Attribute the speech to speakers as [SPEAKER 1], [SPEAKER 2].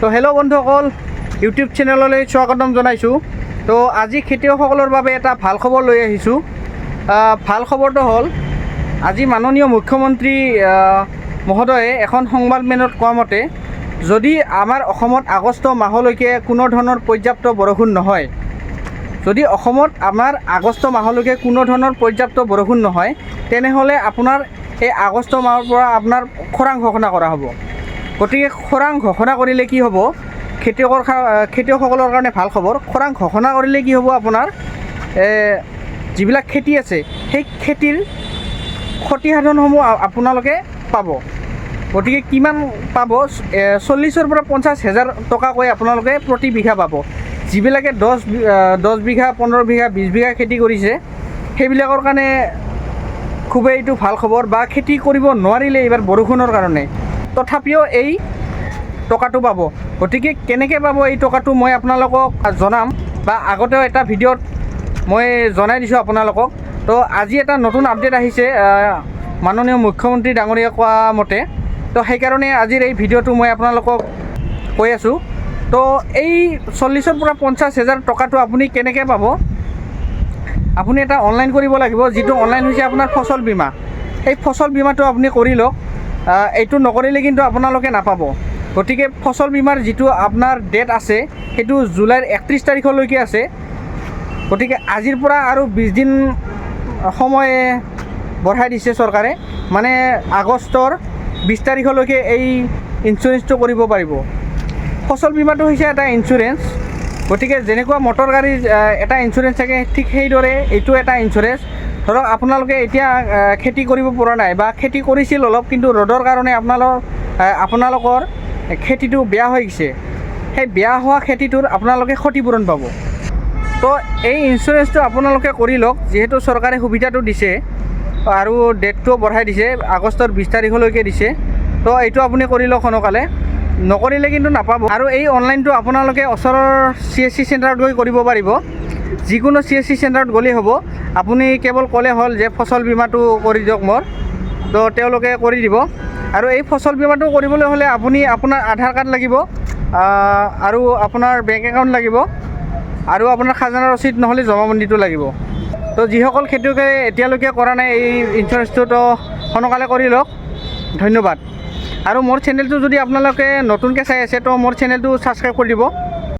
[SPEAKER 1] তো হেল্ল' বন্ধুসকল, ইউটিউব চেনেললৈ স্বাগতম জনাইছোঁ। তো আজি খেতিয়কসকলৰ বাবে এটা ভাল খবৰ লৈ আহিছোঁ। ভাল খবৰটো হ'ল, আজি মাননীয় মুখ্যমন্ত্ৰী মহোদয়ে এখন সংবাদমেলত কোৱা মতে, যদি আমাৰ অসমত আগষ্ট মাহলৈকে কোনো ধৰণৰ পৰ্যাপ্ত বৰষুণ নহয়, যদি অসমত আমাৰ আগষ্ট মাহলৈকে কোনো ধৰণৰ পৰ্যাপ্ত বৰষুণ নহয়, তেনেহ'লে আপোনাৰ এই আগষ্ট মাহৰ পৰা আপোনাৰ খৰাং ঘোষণা কৰা হ'ব। গতিকে খৰাং ঘোষণা কৰিলে কি হ'ব, খেতিয়কসকলৰ কাৰণে ভাল খবৰ। খৰাং ঘোষণা কৰিলে কি হ'ব, আপোনাৰ যিবিলাক খেতি আছে সেই খেতিৰ ক্ষতিসাধনসমূহ আপোনালোকে পাব। গতিকে কিমান পাব, 40,000 পৰা 50,000 টকাকৈ আপোনালোকে প্ৰতি বিঘা পাব। যিবিলাকে 10 বিঘা, 15 বিঘা, 20 বিঘা খেতি কৰিছে, সেইবিলাকৰ কাৰণে খুবেই এইটো ভাল খবৰ। বা খেতি কৰিব নোৱাৰিলে এইবাৰ বৰষুণৰ কাৰণে, তথাপিও এই টকাটো পাব। গতিকে কেনেকৈ পাব এই টকাটো মই আপোনালোকক জনাম, বা আগতেও এটা ভিডিঅ'ত মই জনাই দিছোঁ আপোনালোকক। তো আজি এটা নতুন আপডেট আহিছে মাননীয় মুখ্যমন্ত্ৰী ডাঙৰীয়াই কোৱা মতে। তো সেইকাৰণে আজিৰ এই ভিডিঅ'টো মই আপোনালোকক কৈ আছোঁ। তো এই 40,000 পৰা 50,000 টকাটো আপুনি কেনেকৈ পাব, আপুনি এটা অনলাইন কৰিব লাগিব, যিটো অনলাইন হৈছে আপোনাৰ ফচল বীমা। সেই ফচল বীমাটো আপুনি কৰি লওক। এইটো নকৰিলে কিন্তু আপোনালোকে নাপাব। গতিকে ফচল বীমাৰ যিটো আপোনাৰ ডেট আছে, সেইটো জুলাইৰ 31 তাৰিখলৈকে আছে। গতিকে আজিৰ পৰা আৰু 20 দিন সময় বঢ়াই দিছে চৰকাৰে, মানে আগষ্টৰ 20 তাৰিখলৈকে এই ইঞ্চুৰেঞ্চটো কৰিব পাৰিব। ফচল বীমাটো হৈছে এটা ইঞ্চুৰেঞ্চ। গতিকে যেনেকুৱা মটৰ গাড়ীৰ এটা ইঞ্চুৰেঞ্চ থাকে, ঠিক সেইদৰে এইটো এটা ইঞ্চুৰেঞ্চ। ধৰক আপোনালোকে এতিয়া খেতি কৰিব পৰা নাই, বা খেতি কৰিছিল অলপ, কিন্তু ৰ'দৰ কাৰণে আপোনালোকৰ খেতিটো বেয়া হৈ গৈছে। সেই বেয়া হোৱা খেতিটোৰ আপোনালোকে ক্ষতিপূৰণ পাব। তো এই ইঞ্চুৰেঞ্চটো আপোনালোকে কৰি লওক, যিহেতু চৰকাৰে সুবিধাটো দিছে আৰু ডেটটোও বঢ়াই দিছে, আগষ্টৰ 20 তাৰিখলৈকে দিছে। তো এইটো আপুনি কৰি লওক সোনকালে, নকৰিলে কিন্তু নাপাব। আৰু এই অনলাইনটো আপোনালোকে ওচৰৰ CSC চেণ্টাৰত গৈ কৰিব পাৰিব। যিকোনো CSC চেণ্টাৰত গ'লেই হ'ব। আপুনি কেৱল ক'লে হ'ল যে ফচল বীমাটো কৰি দিয়ক মোৰ, তো তেওঁলোকে কৰি দিব। আৰু এই ফচল বীমাটো কৰিবলৈ হ'লে আপুনি আপোনাৰ আধাৰ কাৰ্ড লাগিব, আৰু আপোনাৰ বেংক একাউণ্ট লাগিব, আৰু আপোনাৰ খাজানা ৰচিদ নহ'লে জমাবন্দীটো লাগিব। তো যিসকল খেতিয়কে এতিয়ালৈকে কৰা নাই এই ইঞ্চুৰেঞ্চটো, তো সোনকালে কৰি লওক। ধন্যবাদ। আৰু মোৰ চেনেলটো যদি আপোনালোকে নতুনকৈ চাই আছে, তো মোৰ চেনেলটো ছাবস্ক্ৰাইব কৰি দিব।